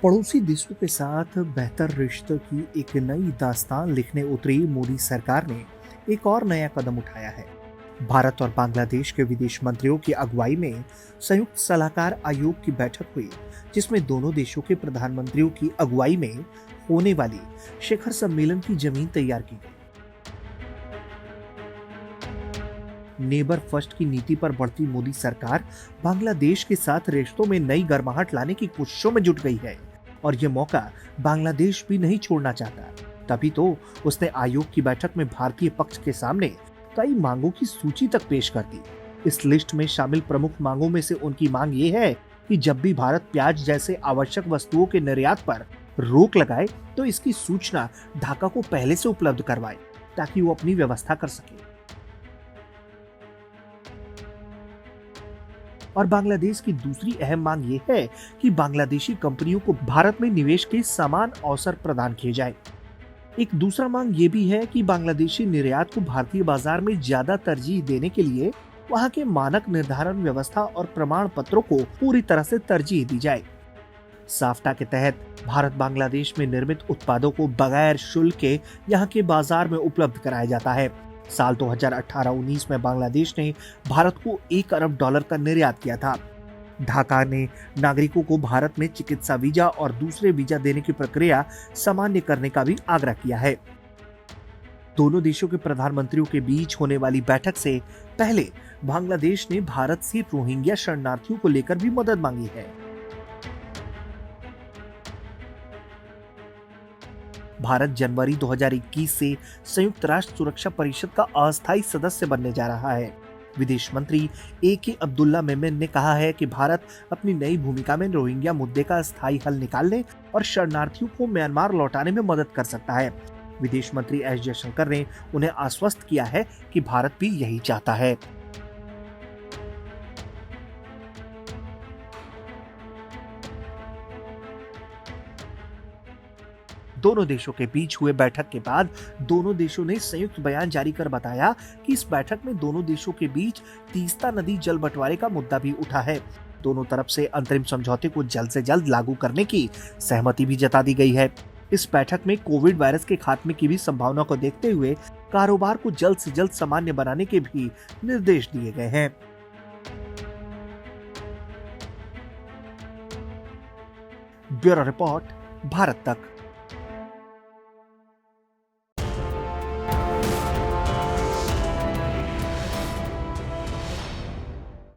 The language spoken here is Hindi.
पड़ोसी देशों के साथ बेहतर रिश्तों की एक नई दास्तान लिखने उतरी मोदी सरकार ने एक और नया कदम उठाया है। भारत और बांग्लादेश के विदेश मंत्रियों की अगुवाई में संयुक्त सलाहकार आयोग की बैठक हुई, जिसमें दोनों देशों के प्रधानमंत्रियों की अगुवाई में होने वाली शिखर सम्मेलन की जमीन तैयार की गई। नेबर फर्स्ट की नीति पर बढ़ती मोदी सरकार बांग्लादेश के साथ रिश्तों में नई गर्माहट लाने की कोशिशों में जुट गई है और ये मौका बांग्लादेश भी नहीं छोड़ना चाहता। तभी तो उसने आयोग की बैठक में भारतीय पक्ष के सामने कई मांगों की सूची तक पेश कर दी। इस लिस्ट में शामिल प्रमुख मांगों में से उनकी मांग ये है कि जब भी भारत प्याज जैसे आवश्यक वस्तुओं के निर्यात पर रोक लगाए तो इसकी सूचना ढाका को पहले से उपलब्ध करवाए, ताकि वो अपनी व्यवस्था कर सके। और बांग्लादेश की दूसरी अहम मांग ये है कि बांग्लादेशी कंपनियों को भारत में निवेश के समान अवसर प्रदान किए जाए। एक दूसरा मांग ये भी है कि बांग्लादेशी निर्यात को भारतीय बाजार में ज्यादा तरजीह देने के लिए वहां के मानक निर्धारण व्यवस्था और प्रमाण पत्रों को पूरी तरह से तरजीह दी जाए। साफ्टा के तहत भारत बांग्लादेश में निर्मित उत्पादों को बगैर शुल्क के यहाँ के बाजार में उपलब्ध कराया जाता है। साल 2018-19 में बांग्लादेश ने भारत को $1 अरब का निर्यात किया था। ढाका ने नागरिकों को भारत में चिकित्सा वीजा और दूसरे वीजा देने की प्रक्रिया सामान्य करने का भी आग्रह किया है। दोनों देशों के प्रधानमंत्रियों के बीच होने वाली बैठक से पहले बांग्लादेश ने भारत से रोहिंग्या शरणार्थियों को लेकर भी मदद मांगी है। भारत जनवरी 2021 से संयुक्त राष्ट्र सुरक्षा परिषद का अस्थायी सदस्य बनने जा रहा है। विदेश मंत्री AK अब्दुल्ला मेमेन ने कहा है कि भारत अपनी नई भूमिका में रोहिंग्या मुद्दे का स्थायी हल निकालने और शरणार्थियों को म्यांमार लौटाने में मदद कर सकता है। विदेश मंत्री S जयशंकर ने उन्हें आश्वस्त किया है कि भारत भी यही चाहता है। दोनों देशों के बीच हुए बैठक के बाद दोनों देशों ने संयुक्त बयान जारी कर बताया कि इस बैठक में दोनों देशों के बीच तीस्ता नदी जल बंटवारे का मुद्दा भी उठा है। दोनों तरफ से अंतरिम समझौते को जल्द से जल्द लागू करने की सहमति भी जता दी गई है। इस बैठक में कोविड वायरस के खात्मे की भी संभावना को देखते हुए कारोबार को जल्द से जल्द सामान्य बनाने के भी निर्देश दिए गए हैं। ब्यूरो रिपोर्ट, भारत तक।